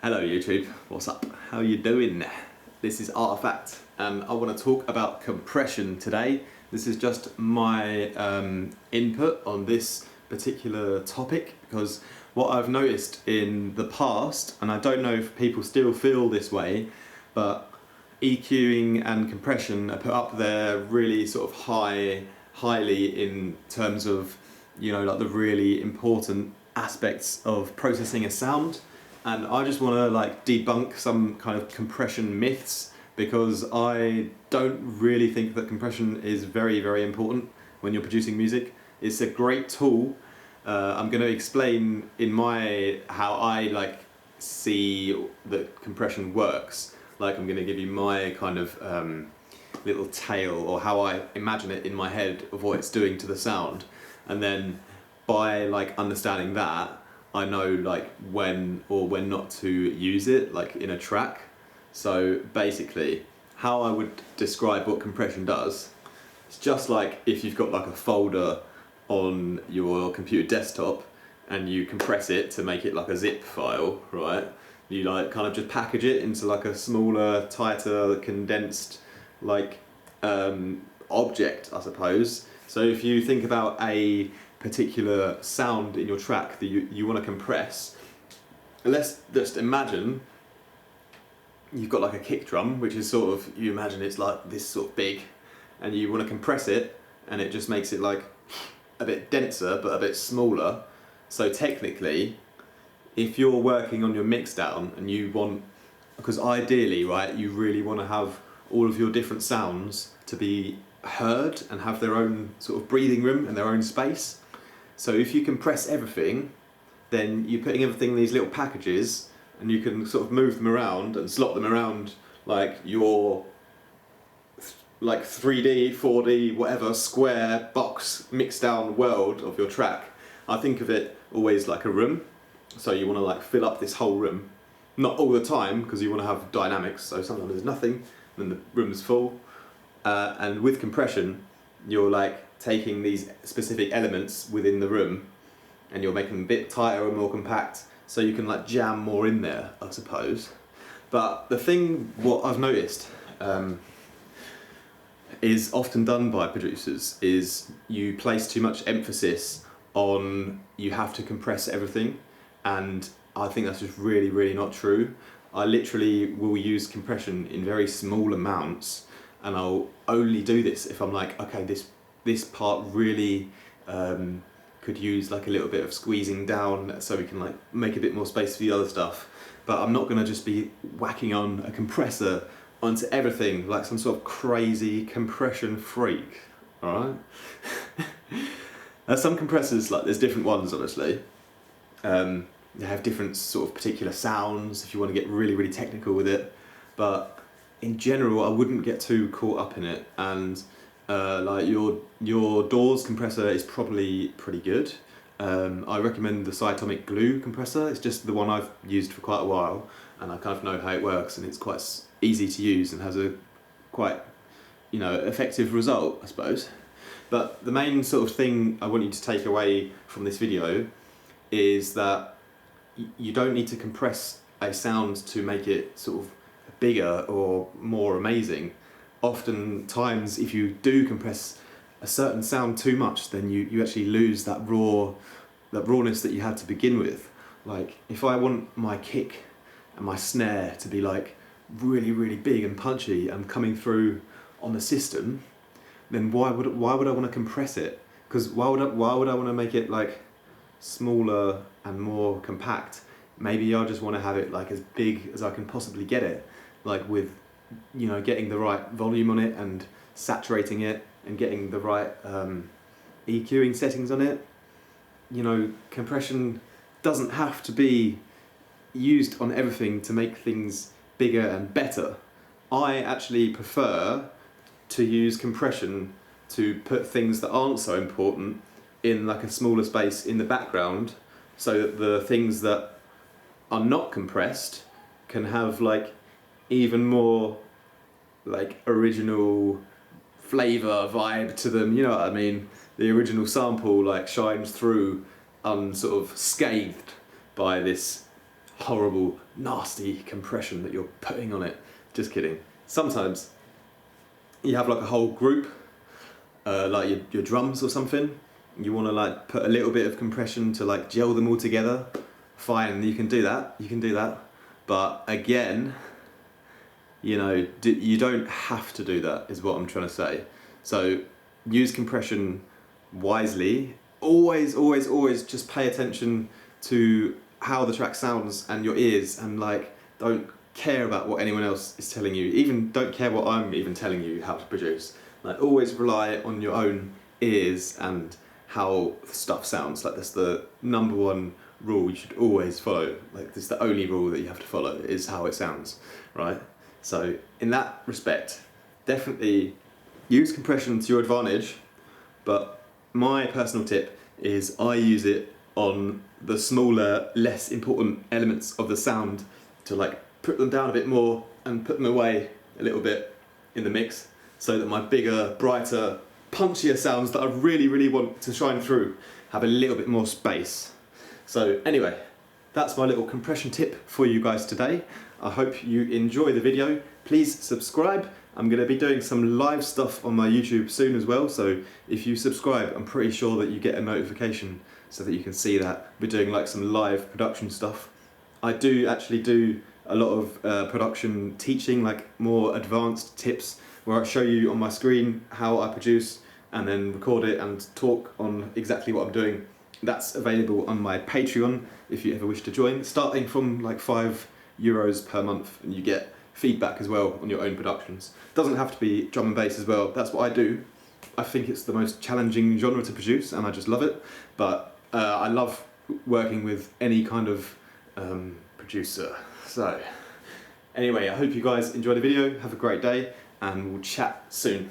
Hello YouTube, what's up? How you doing? This is Artifact and I want to talk about compression today. This is just my input on this particular topic because what I've noticed in the past, and I don't know if people still feel this way, but EQing and compression are put up there really sort of highly in terms of, you know, like the really important aspects of processing a sound. And I just want to like debunk some kind of compression myths because I don't really think that compression is very important when you're producing music. It's a great tool. I'm going to explain in how I like see that compression works. Like I'm going to give you my kind of little tale or how I imagine it in my head of what it's doing to the sound, and then by like understanding that, I know like when or when not to use it, like in a track. So basically, how I would describe what compression does, it's just like if you've got like a folder on your computer desktop and you compress it to make it like a zip file, right? You like kind of just package it into like a smaller, tighter, condensed like object, I suppose. So if you think about a particular sound in your track that you want to compress, let's just imagine you've got like a kick drum, which is sort of, you imagine it's like this sort of big, and you want to compress it, and it just makes it like a bit denser but a bit smaller. So technically, if you're working on your mix down and you want, because ideally, right, you really want to have all of your different sounds to be heard and have their own sort of breathing room and their own space. So if you compress everything, then you're putting everything in these little packages and you can sort of move them around and slot them around like your like 3D, 4D, whatever square box mixed down world of your track. I think of it always like a room. So you want to like fill up this whole room. Not all the time, because you want to have dynamics, so sometimes there's nothing, then the room's full. And with compression, you're like taking these specific elements within the room and you're making them a bit tighter and more compact so you can like jam more in there, I suppose. But the thing, what I've noticed is often done by producers is you place too much emphasis on you have to compress everything, and I think that's just really not true. I literally will use compression in very small amounts, and I'll only do this if I'm like, okay, this part really could use like a little bit of squeezing down so we can like make a bit more space for the other stuff. But I'm not going to just be whacking on a compressor onto everything like some sort of crazy compression freak, alright? Some compressors, like there's different ones obviously. They have different sort of particular sounds if you want to get really technical with it. But in general, I wouldn't get too caught up in it, and like your Doors compressor is probably pretty good. I recommend the Cytomic Glue compressor. It's just the one I've used for quite a while, and I kind of know how it works, and it's quite easy to use and has a quite, you know, effective result, I suppose. But the main sort of thing I want you to take away from this video is that you don't need to compress a sound to make it sort of bigger or more amazing. Oftentimes, if you do compress a certain sound too much, then you actually lose that rawness that you had to begin with. Like if I want my kick and my snare to be like really big and punchy and coming through on the system, then why would I want to compress it? Because why would I want to make it like smaller and more compact? Maybe I just want to have it like as big as I can possibly get it, like with, you know, getting the right volume on it and saturating it and getting the right EQing settings on it. You know, compression doesn't have to be used on everything to make things bigger and better. I actually prefer to use compression to put things that aren't so important in like a smaller space in the background, so that the things that are not compressed can have like even more like original flavor vibe to them, you know what I mean? The original sample like shines through unsort of scathed by this horrible, nasty compression that you're putting on it. Just kidding. Sometimes you have like a whole group, like your drums or something. You want to like put a little bit of compression to like gel them all together. Fine, you can do that. You can do that. But again, you know, you don't have to do that, is what I'm trying to say. So use compression wisely. Always, always, always just pay attention to how the track sounds and your ears, and like don't care about what anyone else is telling you. Even don't care what I'm even telling you how to produce. Like always rely on your own ears and how stuff sounds. Like that's the number one rule you should always follow. Like this is the only rule that you have to follow, is how it sounds, right? So in that respect, definitely use compression to your advantage, but my personal tip is I use it on the smaller, less important elements of the sound to like put them down a bit more and put them away a little bit in the mix, so that my bigger, brighter, punchier sounds that I really, really want to shine through have a little bit more space. So anyway, that's my little compression tip for you guys today. I hope you enjoy the video. Please subscribe. I'm going to be doing some live stuff on my YouTube soon as well, so if you subscribe, I'm pretty sure that you get a notification so that you can see that. We're doing like some live production stuff. I do actually do a lot of production teaching, like more advanced tips, where I show you on my screen how I produce and then record it and talk on exactly what I'm doing. That's available on my Patreon if you ever wish to join, starting from like €5 per month, and you get feedback as well on your own productions. Doesn't have to be drum and bass as well. That's what I do. I think it's the most challenging genre to produce and I just love it, but I love working with any kind of producer. So anyway, I hope you guys enjoy the video. Have a great day and we'll chat soon.